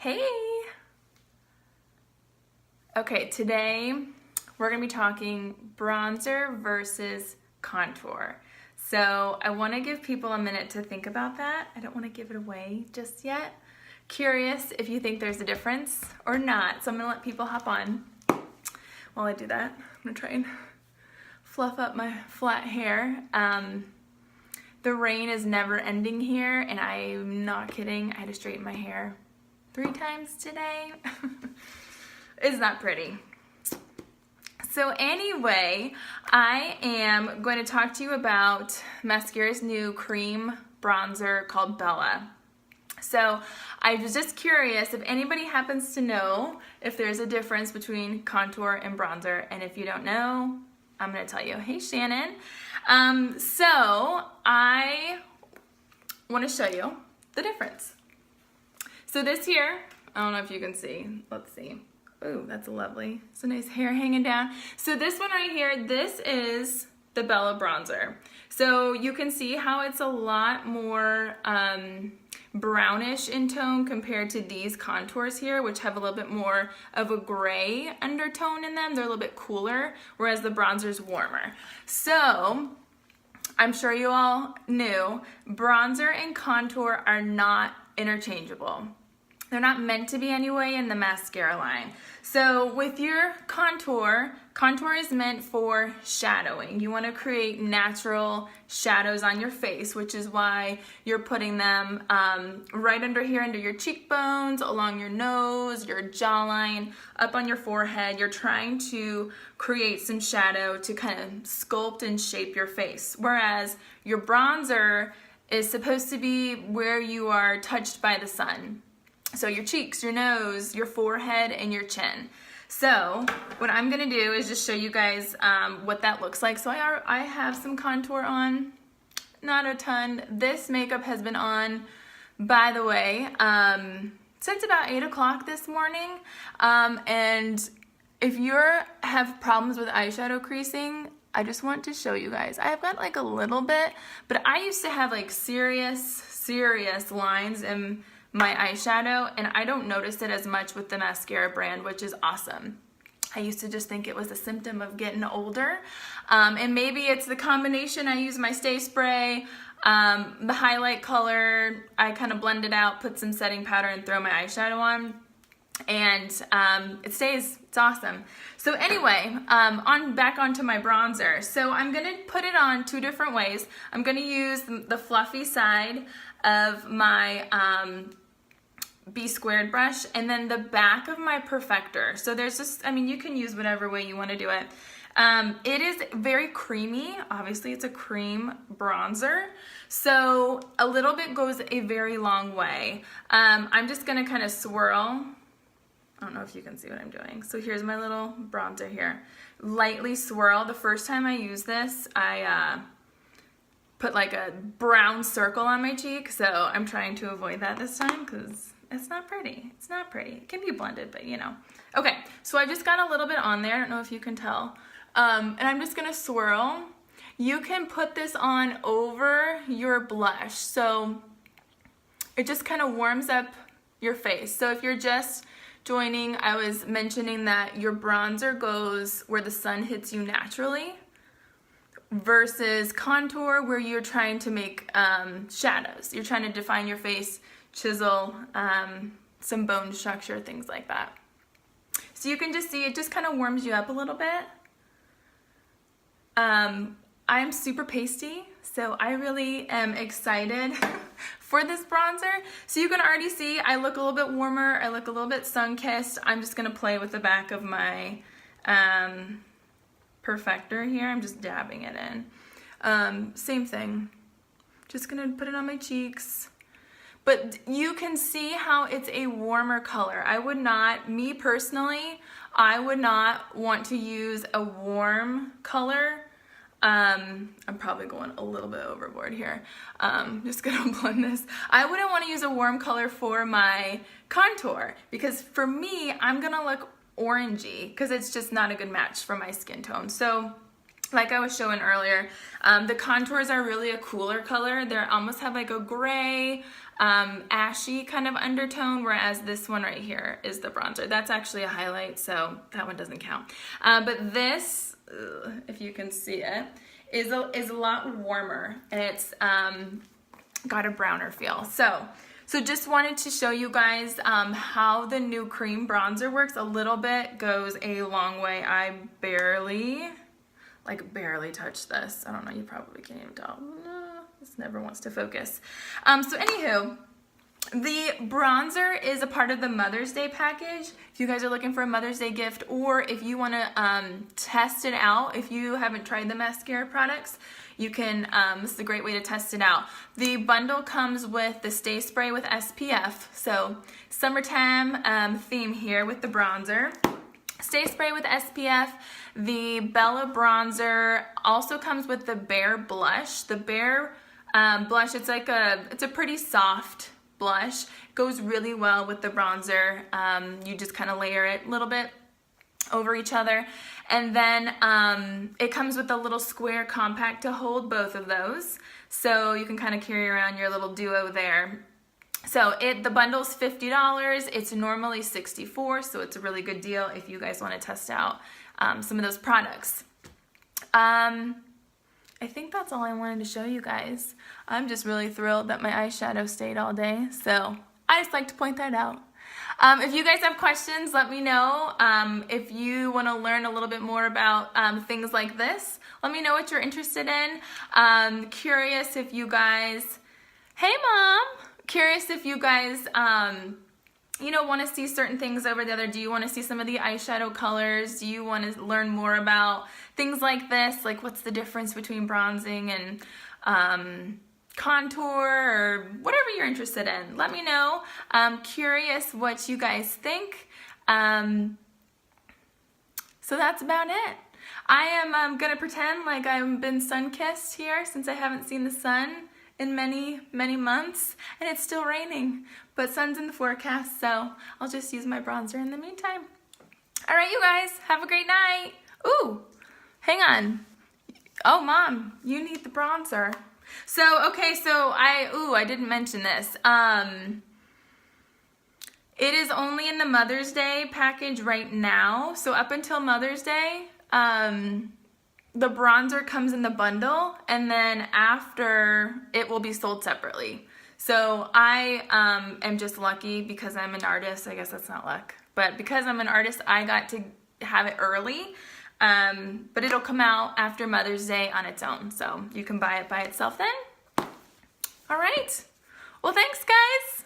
Hey! Okay, today we're going to be talking bronzer versus contour. So I want to give people a minute to think about that. I don't want to give it away just yet. Curious if you think there's a difference or not. So I'm going to let people hop on while I do that. I'm going to try and fluff up my flat hair. The rain is never ending here, and I'm not kidding. I had to straighten my hair 3 times today. It's not pretty. So anyway, I am going to talk to you about Mascara's new cream bronzer called Bella. So I was just curious if anybody happens to know if there's a difference between contour and bronzer, and if you don't know, I'm going to tell you. Hey, Shannon. So I want to show you the difference. So this here, I don't know if you can see. Let's see. Ooh, that's lovely. It's a nice hair hanging down. So this one right here, this is the Bella bronzer. So you can see how it's a lot more brownish in tone compared to these contours here, which have a little bit more of a gray undertone in them. They're a little bit cooler, whereas the bronzer's warmer. So I'm sure you all knew bronzer and contour are not interchangeable. They're not meant to be anyway in the mascara line. So with your contour is meant for shadowing. You want to create natural shadows on your face, which is why you're putting them right under here, under your cheekbones, along your nose, your jawline, up on your forehead. You're trying to create some shadow to kind of sculpt and shape your face. Whereas your bronzer is supposed to be where you are touched by the sun. So your cheeks, your nose, your forehead, and your chin. So what I'm gonna do is just show you guys what that looks like. So I have some contour on, not a ton. This makeup has been on, by the way, since about 8 o'clock this morning. And if you have problems with eyeshadow creasing, I just want to show you guys. I have got like a little bit, but I used to have like serious lines in my eyeshadow, and I don't notice it as much with the mascara brand, which is awesome. I used to just think it was a symptom of getting older, and maybe it's the combination. I use my Stay Spray, the highlight color, I kind of blend it out, put some setting powder, and throw my eyeshadow on, and it stays. It's awesome. So anyway, back onto my bronzer. So I'm gonna put it on 2 different ways. I'm gonna use the fluffy side of my B squared brush, and then the back of my perfector. So there's just, I mean, you can use whatever way you want to do it. It is very creamy. Obviously it's a cream bronzer, so a little bit goes a very long way. I'm just gonna kind of swirl. I don't know if you can see what I'm doing. So here's my little bronzer here. Lightly swirl. The first time I used this, I put like a brown circle on my cheek, so I'm trying to avoid that this time because it's not pretty. It's not pretty. It can be blended, but you know. Okay, so I just got a little bit on there. I don't know if you can tell. And I'm just gonna swirl. You can put this on over your blush, so it just kind of warms up your face. So if you're just joining, I was mentioning that your bronzer goes where the sun hits you naturally, versus contour where you're trying to make shadows. You're trying to define your face, chisel some bone structure, things like that. So you can just see it just kind of warms you up a little bit. I'm super pasty, so I really am excited for this bronzer. So you can already see I look a little bit warmer, I look a little bit sun-kissed. I'm just gonna play with the back of my perfector here. I'm just dabbing it in. Same thing. Just gonna put it on my cheeks. But you can see how it's a warmer color. I would not, me personally, I would not want to use a warm color. I'm probably going a little bit overboard here. Just gonna blend this. I wouldn't want to use a warm color for my contour because for me, I'm gonna look orangey because it's just not a good match for my skin tone. So like I was showing earlier, the contours are really a cooler color. They almost have like a gray, ashy kind of undertone, whereas this one right here is the bronzer. That's actually a highlight, so that one doesn't count. But this, if you can see it, is a lot warmer, and it's got a browner feel. So just wanted to show you guys how the new cream bronzer works. A little bit goes a long way. I barely touch this. I don't know, you probably can't even tell. No, this never wants to focus. So anywho, the bronzer is a part of the Mother's Day package. If you guys are looking for a Mother's Day gift, or if you want to test it out, if you haven't tried the mascara products, you can, this is a great way to test it out. The bundle comes with the Stay Spray with SPF. So summertime theme here with the bronzer. Stay Spray with SPF. The Bella bronzer also comes with the Bare blush. The Bare blush, it's a pretty soft blush. Goes really well with the bronzer. You just kind of layer it a little bit over each other. And then it comes with a little square compact to hold both of those. So you can kind of carry around your little duo there. So the bundle's $50. It's normally $64, so it's a really good deal if you guys want to test out some of those products. I think that's all I wanted to show you guys. I'm just really thrilled that my eyeshadow stayed all day, so I just like to point that out. If you guys have questions, let me know. If you want to learn a little bit more about things like this, let me know what you're interested in. Curious if you guys, hey Mom! Curious if you guys, you know, want to see certain things over the other. Do you want to see some of the eyeshadow colors? Do you want to learn more about things like this? Like what's the difference between bronzing and contour, or whatever you're interested in? Let me know. I'm curious what you guys think. So that's about it. I am going to pretend like I've been sun-kissed here since I haven't seen the sun in many, many months, and it's still raining, but sun's in the forecast, so I'll just use my bronzer in the meantime. All right, you guys, have a great night. Ooh, hang on. Oh, Mom, you need the bronzer. So, okay, so I didn't mention this. It is only in the Mother's Day package right now, so up until Mother's Day, the bronzer comes in the bundle, and then after it will be sold separately. So I am just lucky because I'm an artist. I guess that's not luck, but because I'm an artist, I got to have it early. But it'll come out after Mother's Day on its own, so you can buy it by itself then. All right. Well, thanks, guys.